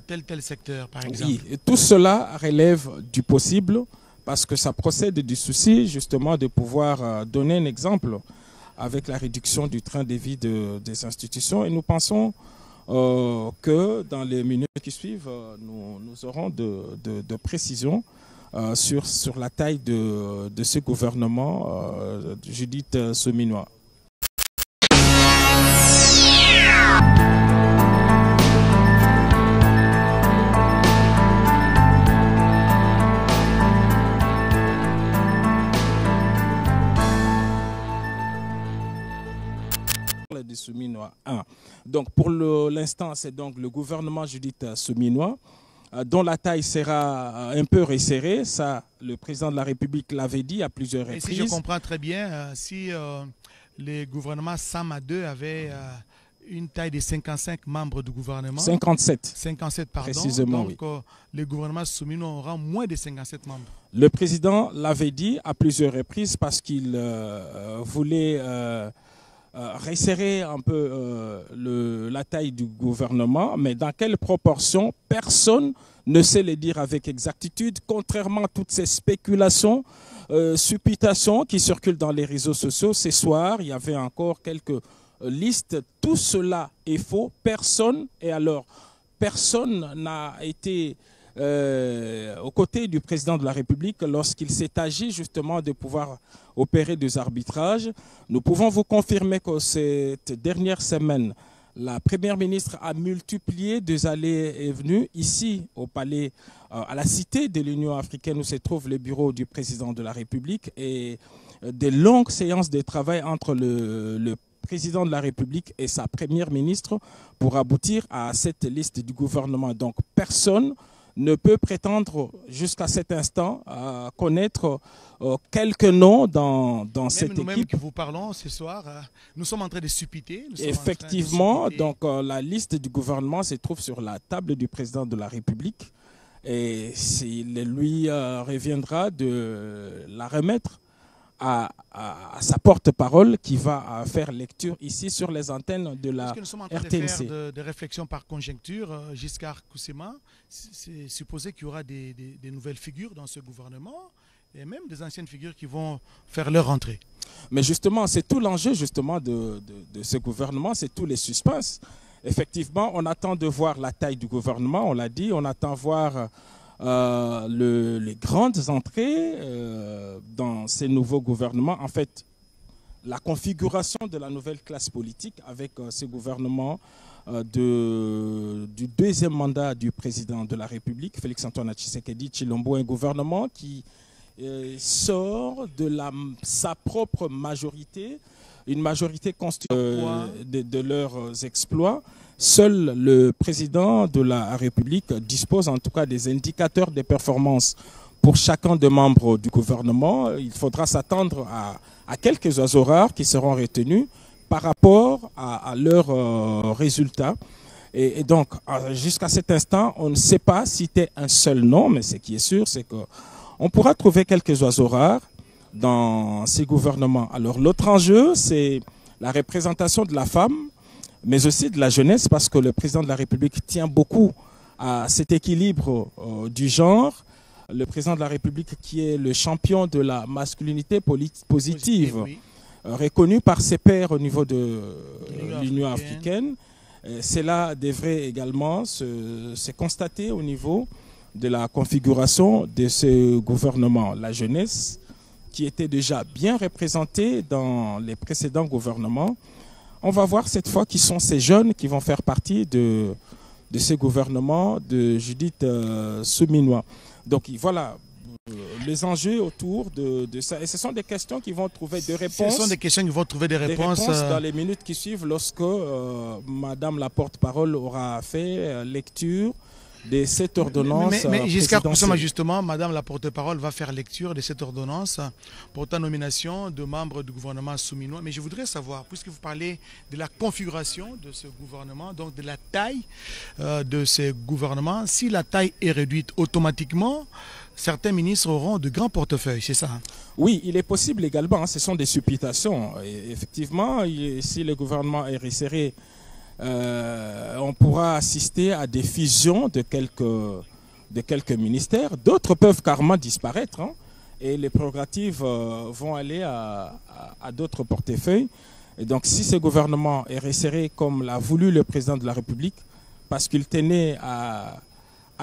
tel secteur, par exemple? Oui, et tout cela relève du possible parce que ça procède du souci justement de pouvoir donner un exemple avec la réduction du train de vie des institutions. Et nous pensons que dans les minutes qui suivent, nous aurons de précisions sur la taille de ce gouvernement, Judith Sominois. De Sominois 1. Donc pour l'instant, c'est donc le gouvernement Judith Sominois, dont la taille sera un peu resserrée. Ça, le président de la République l'avait dit à plusieurs reprises. Et si je comprends très bien, si le gouvernement Sama 2 avait une taille de 55 membres du gouvernement. 57. 57, pardon. Précisément, donc, oui. Le gouvernement Sominois aura moins de 57 membres. Le président l'avait dit à plusieurs reprises parce qu'il voulait resserrer un peu la taille du gouvernement, mais dans quelle proportion, personne ne sait le dire avec exactitude, contrairement à toutes ces spéculations, supputations qui circulent dans les réseaux sociaux. Ce soir, il y avait encore quelques listes. Tout cela est faux. Personne n'a été aux côtés du président de la République lorsqu'il s'est agi justement de pouvoir opérer des arbitrages. Nous pouvons vous confirmer que cette dernière semaine, la première ministre a multiplié des allées et venues ici au palais, à la cité de l'Union africaine où se trouve le bureau du président de la République, et des longues séances de travail entre le président de la République et sa première ministre pour aboutir à cette liste du gouvernement. Donc personne ne peut prétendre jusqu'à cet instant à connaître quelques noms dans cette équipe. Nous-mêmes que vous parlons ce soir, nous sommes en train de supputer. Effectivement, donc la liste du gouvernement se trouve sur la table du président de la République et il lui reviendra de la remettre à sa porte-parole qui va faire lecture ici sur les antennes de la RTNC. Nous sommes en train de faire des réflexions par conjecture. Giscard Koussema, c'est supposé qu'il y aura des nouvelles figures dans ce gouvernement et même des anciennes figures qui vont faire leur entrée. Mais justement, c'est tout l'enjeu justement de ce gouvernement, c'est tous les suspens. Effectivement, on attend de voir la taille du gouvernement, on l'a dit, on attend voir les grandes entrées dans ces nouveaux gouvernements. En fait, la configuration de la nouvelle classe politique avec ce gouvernement du deuxième mandat du président de la République, Félix-Antoine Tshisekedi Tshilombo, un gouvernement qui sort de sa propre majorité, une majorité constituée de leurs exploits. Seul le président de la République dispose en tout cas des indicateurs de performance pour chacun des membres du gouvernement. Il faudra s'attendre à quelques oiseaux rares qui seront retenus par rapport à leurs résultats. Et donc, jusqu'à cet instant, on ne sait pas citer un seul nom, mais ce qui est sûr, c'est qu'on pourra trouver quelques oiseaux rares dans ces gouvernements. Alors, l'autre enjeu, c'est la représentation de la femme, mais aussi de la jeunesse, parce que le président de la République tient beaucoup à cet équilibre du genre. Le président de la République qui est le champion de la masculinité positive, oui, reconnu par ses pairs au niveau de l'Union africaine. Cela devrait également se constater au niveau de la configuration de ce gouvernement. La jeunesse, qui était déjà bien représentée dans les précédents gouvernements, on va voir cette fois qui sont ces jeunes qui vont faire partie de ce gouvernement de Judith Sominois. Donc voilà les enjeux autour de ça. Et ce sont des questions qui vont trouver des réponses. Ce sont des questions qui vont trouver des réponses dans les minutes qui suivent lorsque Madame la porte-parole aura fait lecture de cette ordonnance. Mais Giscard Koussema, justement, Madame la porte-parole va faire lecture de cette ordonnance pour ta nomination de membres du gouvernement Sominois. Mais je voudrais savoir, puisque vous parlez de la configuration de ce gouvernement, donc de la taille de ce gouvernement, si la taille est réduite automatiquement, certains ministres auront de grands portefeuilles, c'est ça? Oui, il est possible également, ce sont des supputations. Et effectivement, si le gouvernement est resserré, on pourra assister à des fusions de quelques ministères. D'autres peuvent carrément disparaître, hein, et les prérogatives vont aller à d'autres portefeuilles. Et donc si ce gouvernement est resserré comme l'a voulu le président de la République, parce qu'il tenait à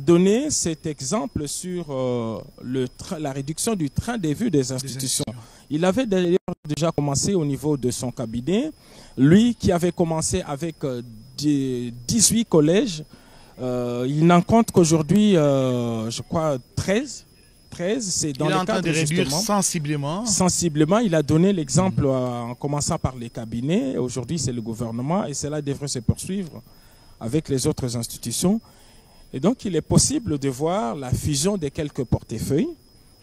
donner cet exemple sur la réduction du train de vue des institutions. Il avait d'ailleurs déjà commencé au niveau de son cabinet. Lui qui avait commencé avec 18 collèges, il n'en compte qu'aujourd'hui, je crois, 13. C'est dans il est le en train cadre de réduire sensiblement. sensiblement. Il a donné l'exemple en commençant par les cabinets. Aujourd'hui, c'est le gouvernement et cela devrait se poursuivre avec les autres institutions. Et donc, il est possible de voir la fusion de quelques portefeuilles.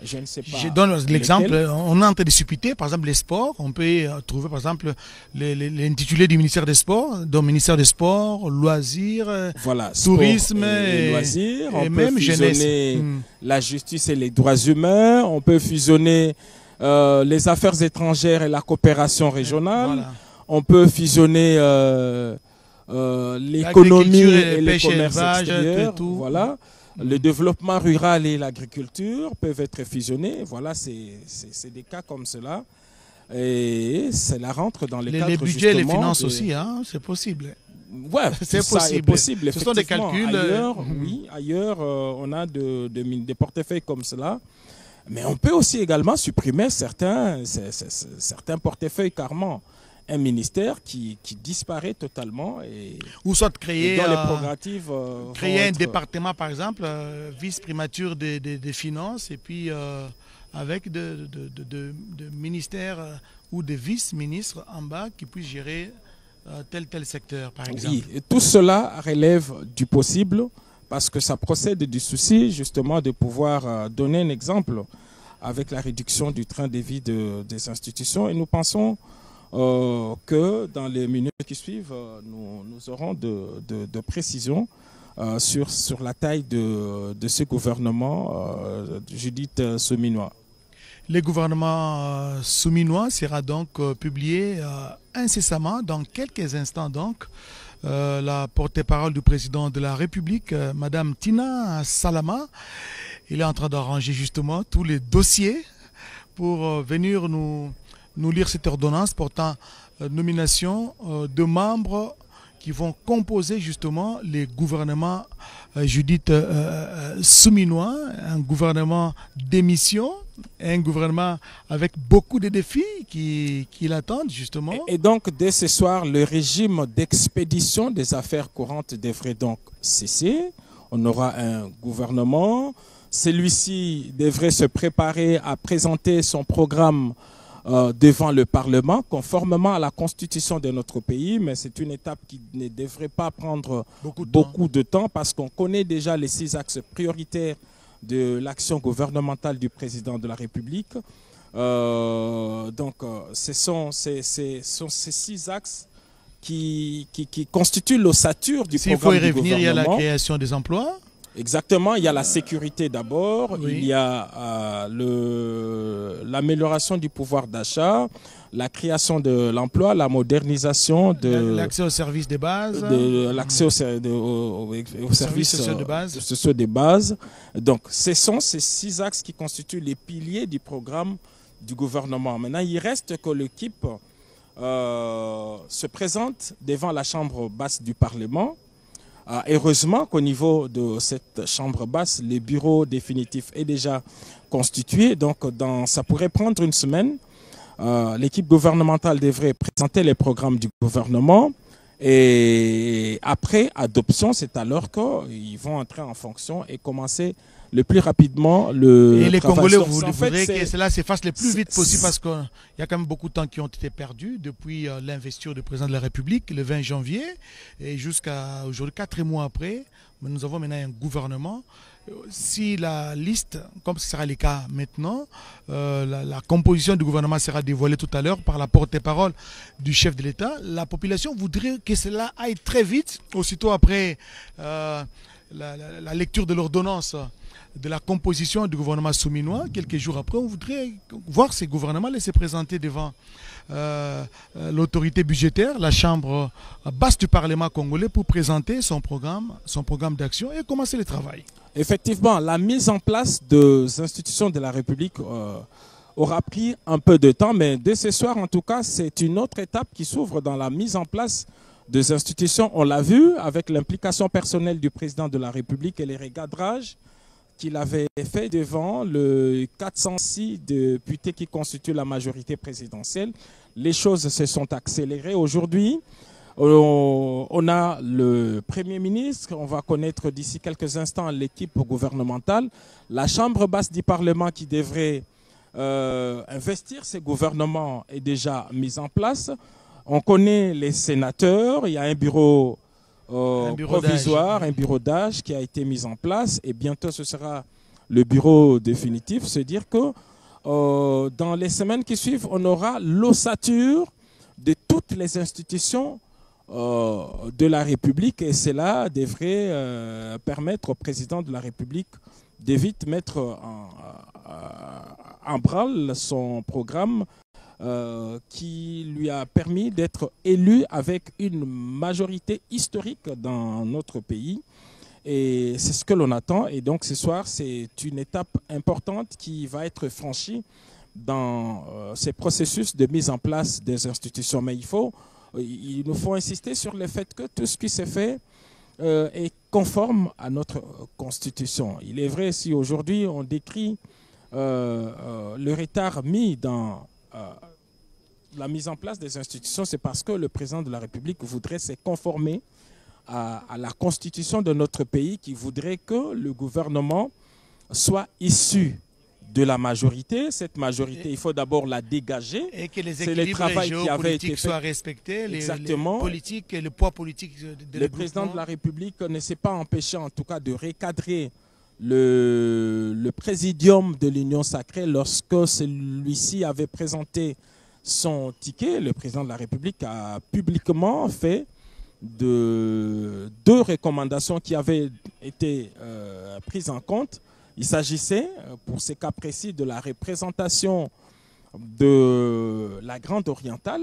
Je ne sais pas. Je donne l'exemple. On est en train de discuter, par exemple, les sports. On peut trouver, par exemple, l'intitulé du ministère des Sports, donc ministère des Sports, loisirs, voilà, tourisme et loisirs. On peut même fusionner la justice et les droits humains. On peut fusionner les affaires étrangères et la coopération régionale. Voilà. On peut fusionner l'économie et le commerce extérieur. Voilà. Le développement rural et l'agriculture peuvent être fusionnés. Voilà, c'est des cas comme cela. Et cela rentre dans les cadres, les budgets et les finances aussi, hein, c'est possible. Ouais, c'est possible. Ce sont des calculs. Ailleurs, oui, ailleurs, on a des portefeuilles comme cela. Mais on peut aussi également supprimer certains portefeuilles carrément. Un ministère qui disparaît totalement ou soit créer les prérogatives un département par exemple vice-primature des finances et puis avec de ministères ou de vice-ministres en bas qui puissent gérer tel secteur par exemple. Oui, et tout cela relève du possible parce que ça procède du souci justement de pouvoir donner un exemple avec la réduction du train de vie des institutions et nous pensons que dans les minutes qui suivent, nous aurons de précisions sur la taille de ce gouvernement, Judith Sominois. Le gouvernement souminois sera donc publié incessamment dans quelques instants. Donc, la porte-parole du président de la République, Madame Tina Salama, il est en train d'arranger justement tous les dossiers pour venir nous lire cette ordonnance portant nomination de membres qui vont composer justement les gouvernements Judith souminois, un gouvernement d'émission, un gouvernement avec beaucoup de défis qui l'attendent justement. Et donc dès ce soir, le régime d'expédition des affaires courantes devrait donc cesser. On aura un gouvernement. Celui-ci devrait se préparer à présenter son programme devant le Parlement, conformément à la constitution de notre pays, mais c'est une étape qui ne devrait pas prendre beaucoup de temps parce qu'on connaît déjà les 6 axes prioritaires de l'action gouvernementale du président de la République. Donc, ce sont ces 6 axes qui constituent l'ossature du programme du gouvernement. S'il faut y revenir, il y a la création des emplois. Exactement, il y a la sécurité d'abord, oui. Il y a l'amélioration du pouvoir d'achat, la création de l'emploi, la modernisation de l'accès aux services de base, l'accès aux services sociaux de base. Donc, ce sont ces 6 axes qui constituent les piliers du programme du gouvernement. Maintenant, il reste que l'équipe se présente devant la chambre basse du Parlement. Heureusement qu'au niveau de cette chambre basse, le bureau définitif est déjà constitué. Donc, ça pourrait prendre une semaine. L'équipe gouvernementale devrait présenter les programmes du gouvernement. Et après adoption, c'est alors qu'ils vont entrer en fonction et commencer le plus rapidement le Et les travail. Congolais voudraient que cela s'efface le plus vite possible parce qu'il y a quand même beaucoup de temps qui ont été perdus depuis l'investiture du président de la République le 20 janvier et jusqu'à aujourd'hui, 4 mois après. Mais nous avons maintenant un gouvernement. Si la liste, comme ce sera le cas maintenant, la composition du gouvernement sera dévoilée tout à l'heure par la porte-parole du chef de l'État, la population voudrait que cela aille très vite, aussitôt après la lecture de l'ordonnance de la composition du gouvernement souminois. Quelques jours après, on voudrait voir ces gouvernements laisser présenter devant l'autorité budgétaire, la chambre basse du Parlement congolais, pour présenter son programme d'action et commencer le travail. Effectivement, la mise en place des institutions de la République aura pris un peu de temps, mais dès ce soir, en tout cas, c'est une autre étape qui s'ouvre dans la mise en place des institutions. On l'a vu avec l'implication personnelle du président de la République et les recadrages qu'il avait fait devant le 406 députés qui constituent la majorité présidentielle. Les choses se sont accélérées. Aujourd'hui, on a le Premier ministre, on va connaître d'ici quelques instants l'équipe gouvernementale, la Chambre basse du Parlement qui devrait investir ces gouvernements est déjà mise en place. On connaît les sénateurs, il y a un bureau provisoire, un bureau d'âge qui a été mis en place et bientôt ce sera le bureau définitif. C'est dire que dans les semaines qui suivent, on aura l'ossature de toutes les institutions de la République et cela devrait permettre au président de la République de vite mettre en branle son programme qui lui a permis d'être élu avec une majorité historique dans notre pays. Et c'est ce que l'on attend. Et donc ce soir, c'est une étape importante qui va être franchie dans ces processus de mise en place des institutions. Mais il nous faut insister sur le fait que tout ce qui s'est fait est conforme à notre Constitution. Il est vrai, si aujourd'hui on décrit le retard mis dans la mise en place des institutions, c'est parce que le président de la République voudrait se conformer à la constitution de notre pays qui voudrait que le gouvernement soit issu de la majorité. Cette majorité, il faut d'abord la dégager. Et que les équilibres géopolitiques soient respectés, les politiques et le poids politique de le président de la République ne s'est pas empêché en tout cas de recadrer le présidium de l'Union sacrée lorsque celui-ci avait présenté son ticket. Le président de la République a publiquement fait deux recommandations qui avaient été prises en compte. Il s'agissait, pour ces cas précis, de la représentation de la Grande Orientale.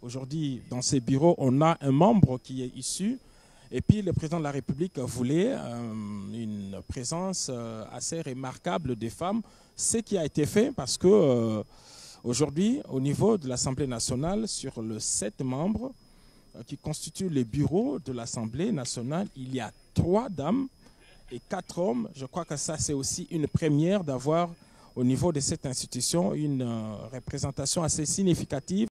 Aujourd'hui, dans ces bureaux, on a un membre qui est issu. Et puis, le président de la République voulait une présence assez remarquable des femmes. Ce qui a été fait parce que aujourd'hui, au niveau de l'Assemblée nationale, sur les 7 membres qui constituent les bureaux de l'Assemblée nationale, il y a 3 dames et 4 hommes. Je crois que ça, c'est aussi une première d'avoir au niveau de cette institution une représentation assez significative